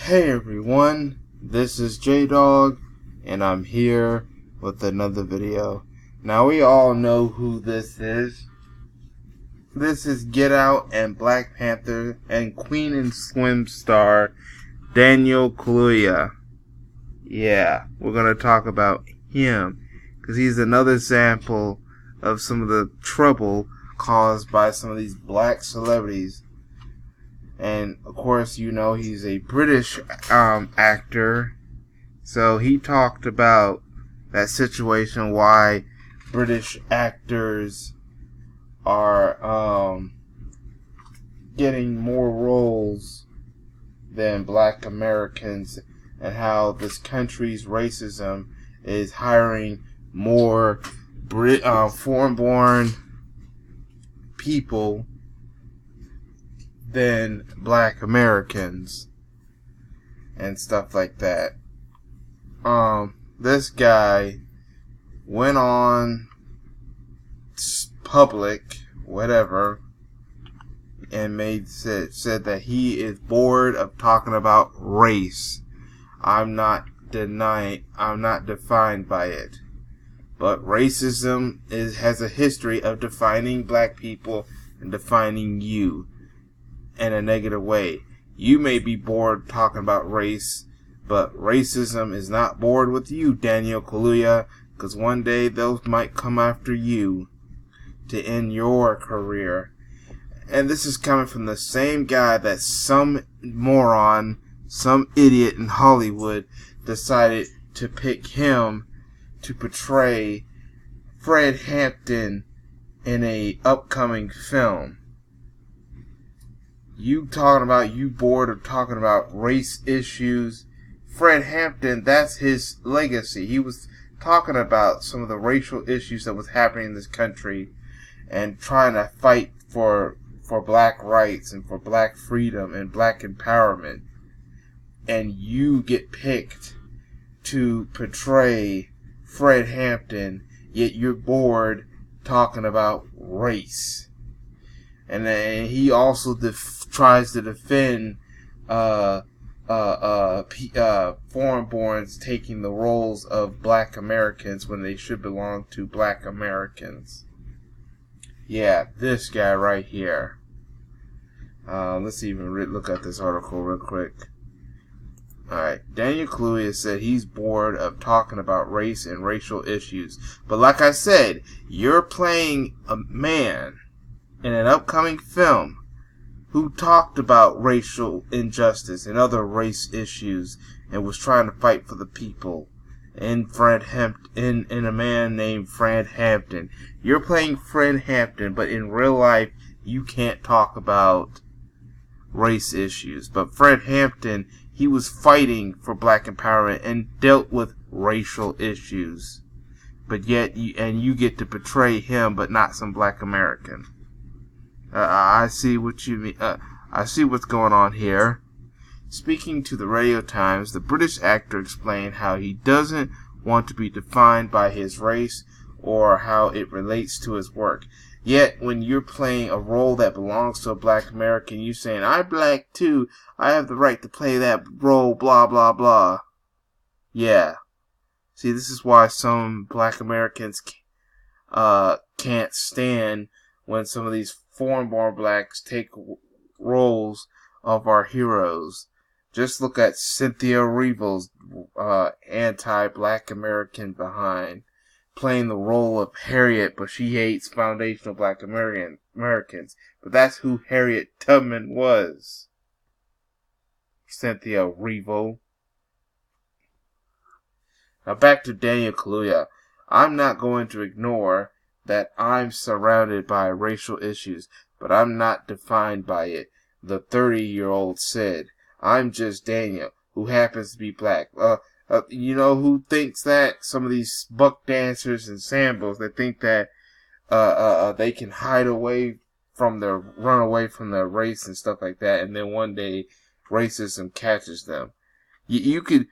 Hey everyone, this is J-Dog, and I'm here with another video. Now we all know who this is. This is Get Out and Black Panther and Queen and Slim star Daniel Kaluuya. Yeah, we're going to talk about him, because he's another example of some of the trouble caused by some of these black celebrities. And of course, you know, he's a British actor. So he talked about that situation, why British actors are getting more roles than black Americans, and how this country's racism is hiring more foreign-born people than black Americans and stuff like that. This guy went on public, whatever, and said that he is bored of talking about race. I'm not defined by it. But racism has a history of defining black people and defining you in a negative way. You may be bored talking about race, but racism is not bored with you, Daniel Kaluuya, because one day those might come after you to end your career. And this is coming from the same guy that some moron, some idiot in Hollywood decided to pick him to portray Fred Hampton in a upcoming film. You bored of talking about race issues. Fred Hampton, that's his legacy. He was talking about some of the racial issues that was happening in this country and trying to fight for black rights and for black freedom and black empowerment. And you get picked to portray Fred Hampton, yet you're bored talking about race. And then he also tries to defend foreign-borns taking the roles of black Americans when they should belong to black Americans. Yeah, this guy right here. Let's even look at this article real quick. Alright, Daniel Kaluuya said he's bored of talking about race and racial issues. But like I said, you're playing a man in an upcoming film who talked about racial injustice and other race issues and was trying to fight for the people in a man named Fred Hampton. You're playing Fred Hampton, but in real life you can't talk about race issues. But Fred Hampton, he was fighting for black empowerment and dealt with racial issues. But yet you get to portray him, but not some black American. I see what you mean. I see what's going on here. Speaking to the Radio Times, the British actor explained how he doesn't want to be defined by his race or how it relates to his work. Yet, when you're playing a role that belongs to a black American, you're saying, I'm black too, I have the right to play that role, blah, blah, blah. Yeah. See, this is why some black Americans can't stand when some of these foreign-born blacks take roles of our heroes. Just look at Cynthia Erivo's anti-black American behind, playing the role of Harriet, but she hates foundational black Americans. But that's who Harriet Tubman was. Cynthia Erivo. Now back to Daniel Kaluuya. I'm not going to ignore that I'm surrounded by racial issues, but I'm not defined by it, the 30-year-old said. I'm just Daniel, who happens to be black. You know who thinks that? Some of these buck dancers and sambos that think that they can run away from their race and stuff like that, and then one day racism catches them. You could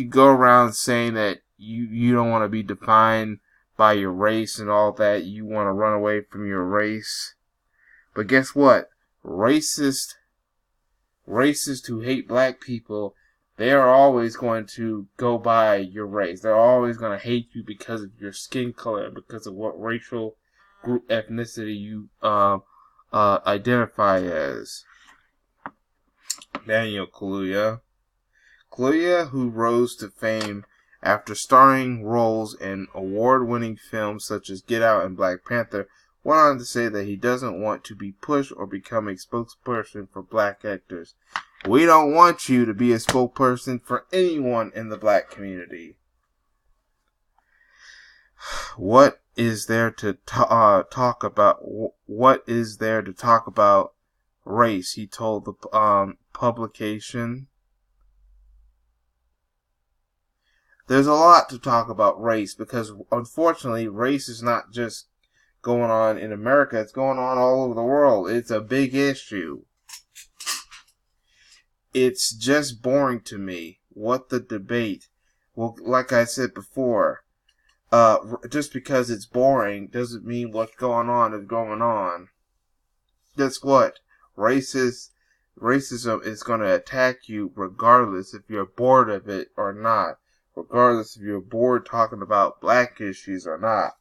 go around saying that you don't want to be defined by your race and all that. You want to run away from your race. But guess what? Racist racists who hate black people, they are always going to go by your race. They're always going to hate you because of your skin color, because of what racial group ethnicity you identify as. Daniel Kaluuya. Kaluuya, who rose to fame after starring roles in award-winning films such as Get Out and Black Panther, went on to say that he doesn't want to be pushed or become a spokesperson for black actors. We don't want you to be a spokesperson for anyone in the black community. What is there to talk about? What is there to talk about race? He told the publication. There's a lot to talk about race because, unfortunately, race is not just going on in America. It's going on all over the world. It's a big issue. It's just boring to me. What the debate? Well, like I said before, just because it's boring doesn't mean what's going on is going on. Guess what? Racism is going to attack you regardless if you're bored of it or not. Regardless if you're bored talking about black issues or not.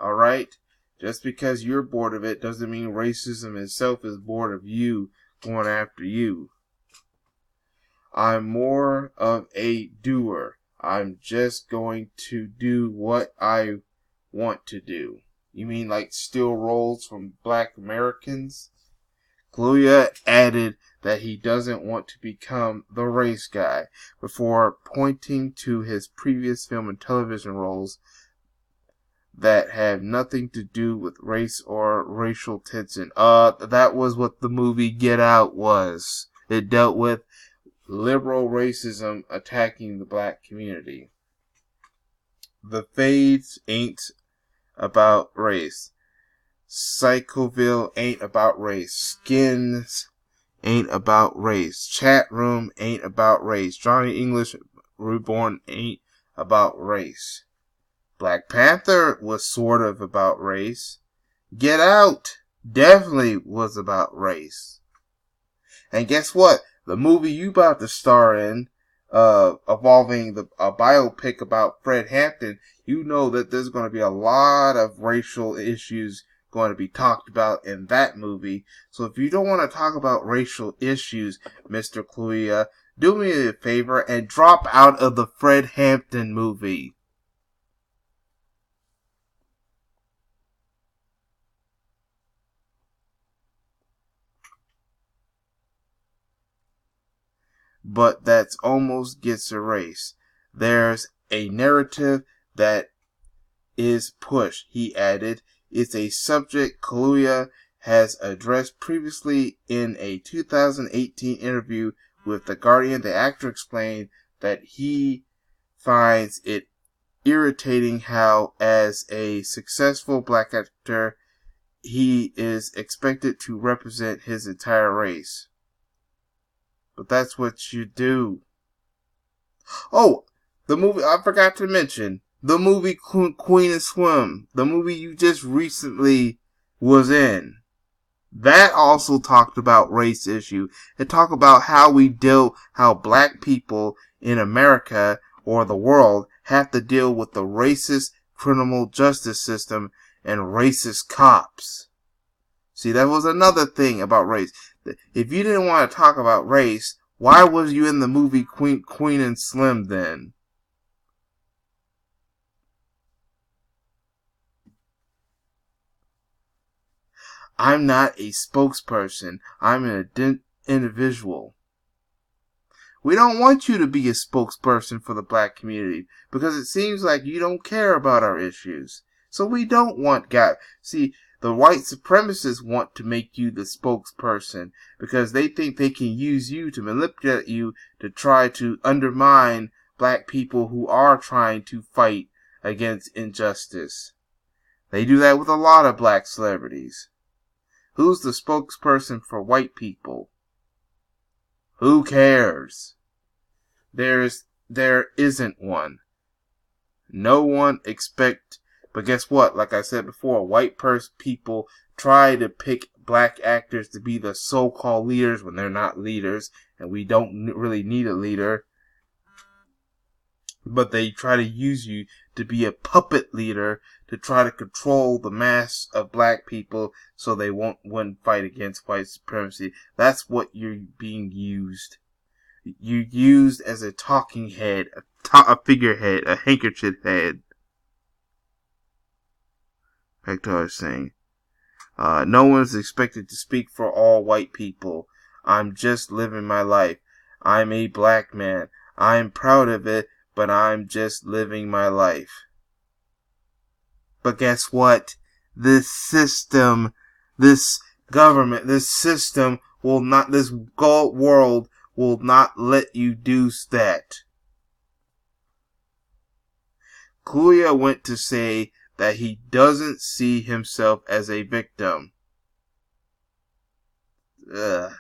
Alright? Just because you're bored of it doesn't mean racism itself is bored of you going after you. I'm more of a doer. I'm just going to do what I want to do. You mean like steal roles from black Americans? Kaluuya added that he doesn't want to become the race guy before pointing to his previous film and television roles that have nothing to do with race or racial tension. That was what the movie Get Out was. It dealt with liberal racism attacking the black community. The Fades ain't about race. Psychoville ain't about race. Skins ain't about race. Chat Room ain't about race. Johnny English Reborn ain't about race. Black Panther was sort of about race. Get Out definitely was about race. And guess what? The movie you about to star in, involving a biopic about Fred Hampton, you know that there's going to be a lot of racial issues going to be talked about in that movie. So if you don't want to talk about racial issues, Mr. Kaluuya, do me a favor and drop out of the Fred Hampton movie. But that's almost gets erased. There's a narrative that is pushed, he added. It's a subject Kaluuya has addressed previously in a 2018 interview with The Guardian. The actor explained that he finds it irritating how, as a successful black actor, he is expected to represent his entire race. But that's what you do. Oh, the movie I forgot to mention. The movie Queen and Swim. The movie you just recently was in. That also talked about race issue. It talked about how black people in America or the world have to deal with the racist criminal justice system and racist cops. See, that was another thing about race. If you didn't want to talk about race, why was you in the movie Queen and Slim then? I'm not a spokesperson. I'm an individual. We don't want you to be a spokesperson for the black community because it seems like you don't care about our issues. So we don't want God. See, the white supremacists want to make you the spokesperson because they think they can use you to manipulate you to try to undermine black people who are trying to fight against injustice. They do that with a lot of black celebrities. Who's the spokesperson for white people? Who cares? There isn't one. No one expect But guess what? Like I said before, white people try to pick black actors to be the so-called leaders when they're not leaders, and we don't really need a leader. But they try to use you to be a puppet leader to try to control the mass of black people so they wouldn't fight against white supremacy. That's what you're being used. You're used as a talking head, a figurehead, a handkerchief head. Back to what I was saying. No one's expected to speak for all white people. I'm just living my life. I'm a black man. I'm proud of it, but I'm just living my life. But guess what? This system, this government, this system will not, this world will not let you do that. Kaluuya went to say that he doesn't see himself as a victim. Ugh.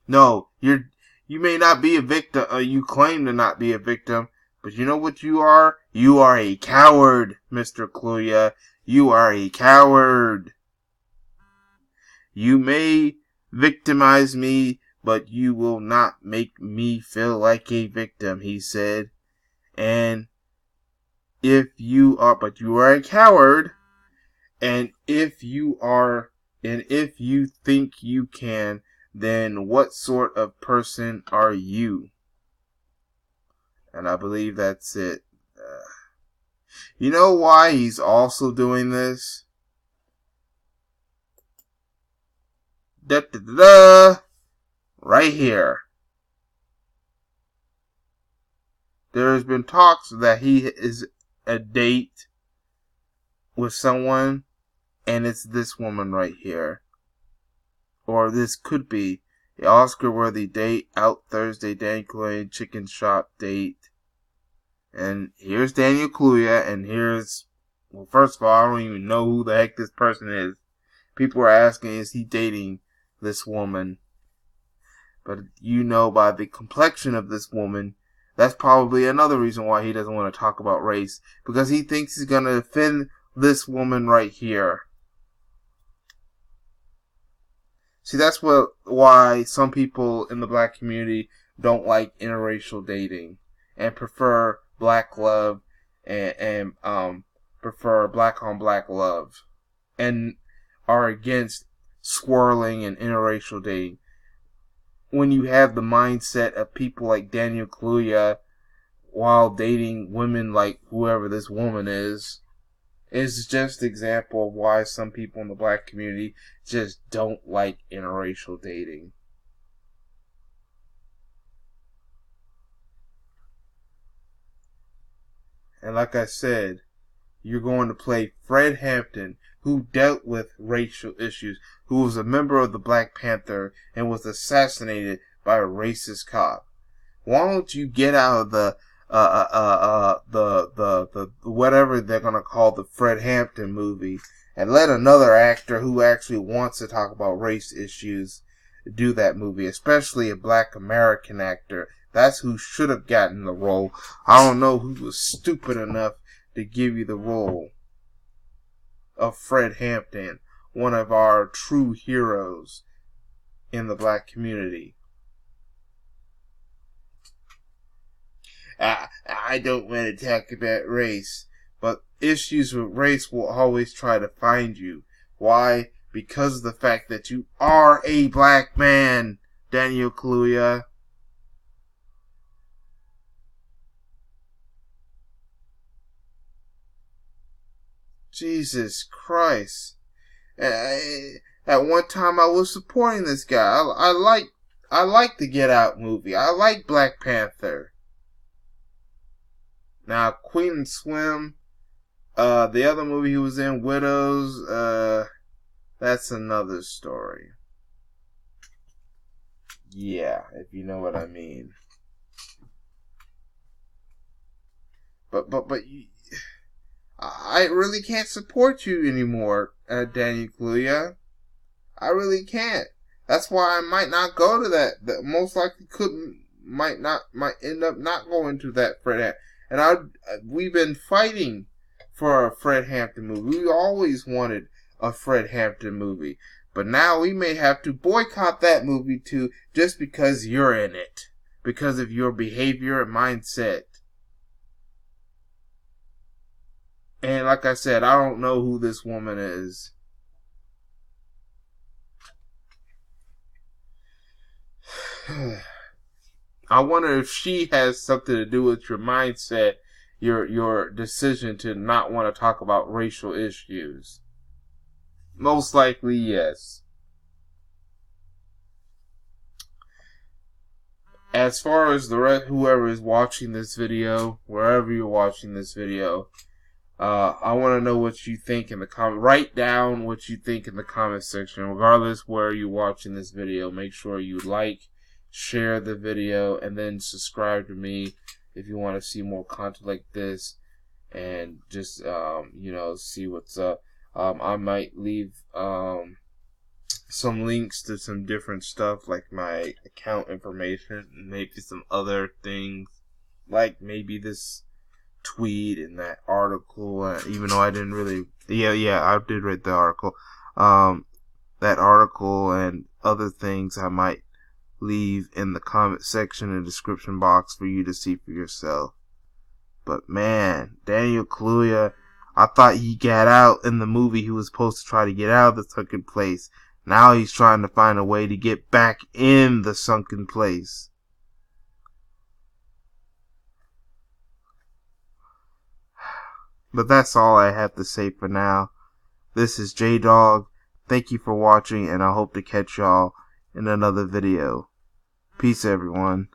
No, you may not be a victim, you claim to not be a victim, but you know what you are? You are a coward, Mr. Kaluuya. You are a coward. You may victimize me, but you will not make me feel like a victim, he said. And if you are, but you are a coward, and if you think you can, then what sort of person are you? And I believe that's it. You know why he's also doing this? Right here. There has been talks that he is a date with someone, and it's this woman right here. Or this could be the Oscar-worthy date, out Thursday, Daniel Kaluuya chicken shop date. And here's Daniel Kaluuya, and here's, well, first of all, I don't even know who the heck this person is. People are asking, is he dating this woman? But you know by the complexion of this woman, that's probably another reason why he doesn't want to talk about race. Because he thinks he's going to offend this woman right here. See, that's why some people in the black community don't like interracial dating and prefer black love and prefer black on black love and are against swirling and interracial dating. When you have the mindset of people like Daniel Kaluuya while dating women like whoever this woman is just an example of why some people in the black community just don't like interracial dating. And like I said, you're going to play Fred Hampton, who dealt with racial issues, who was a member of the Black Panther and was assassinated by a racist cop. Why don't you get out of the whatever they're gonna call the Fred Hampton movie and let another actor who actually wants to talk about race issues do that movie, especially a black American actor. That's who should have gotten the role. I don't know who was stupid enough to give you the role of Fred Hampton, one of our true heroes in the black community. I don't want to talk about race, but issues with race will always try to find you. Why? Because of the fact that you are a black man, Daniel Kaluuya. Jesus Christ. At one time I was supporting this guy. I like the Get Out movie. I like Black Panther. Now, Queen and Swim, the other movie he was in, Widows, that's another story. Yeah, if you know what I mean. But I really can't support you anymore, Daniel Kaluuya. I really can't. That's why I might not go to that. Most likely might end up not going to that Fred And we've been fighting for a Fred Hampton movie. We always wanted a Fred Hampton movie. But now we may have to boycott that movie too, just because you're in it. Because of your behavior and mindset. And like I said, I don't know who this woman is. I wonder if she has something to do with your mindset, your decision to not want to talk about racial issues. Most likely, yes. As far as the rest, whoever is watching this video, wherever you're watching this video, I want to know what you think in the comment. Write down what you think in the comment section, regardless where you're watching this video. Make sure you like, share the video, and then subscribe to me if you want to see more content like this, and just see what's up. I might leave some links to some different stuff, like my account information, and maybe some other things, like maybe this tweet and that article, even though I didn't really, I did read the article, that article and other things I might leave in the comment section and description box for you to see for yourself. But man, Daniel Kaluuya, I thought he got out in the movie. He was supposed to try to get out of the sunken place. Now he's trying to find a way to get back in the sunken place. But that's all I have to say for now. This is J-Dog. Thank you for watching, and I hope to catch y'all in another video. Peace, everyone.